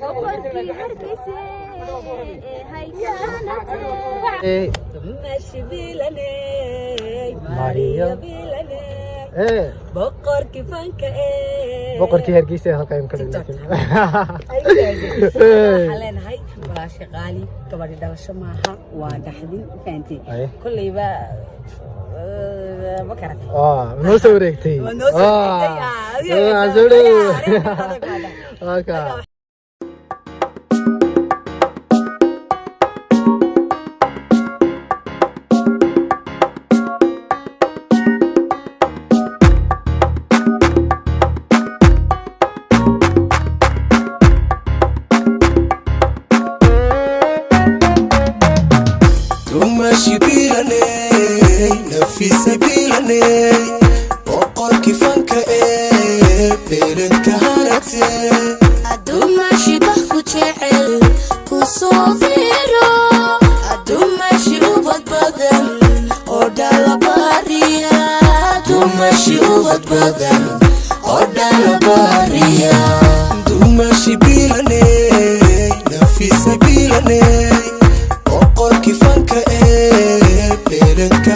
boqorkii hargeysa hay إيه ماشي بيلاني ماريا. بيلاني إيه boqorkii fanka boqorkii hargeysa halka ay ka dhigeen waxaan leenahay walaasha qaali gabadhi dhalasho maaha waa dhaxdin fahanti Aye. kullayba ma karata noo soo wareegtay noo soo wareegtay soo dhow halka ماشي بيلاني نفيسة بيلاني بقولك فانك بيرنك هانتي aduu maashi bah ku jecel ku soo fiiro aduu maashi ubad badan oo dhalabariya aduu maashi ubad badan oo dhalabariya ماشي بيلاني نفيسة بيلاني بقولك فانك بيرنك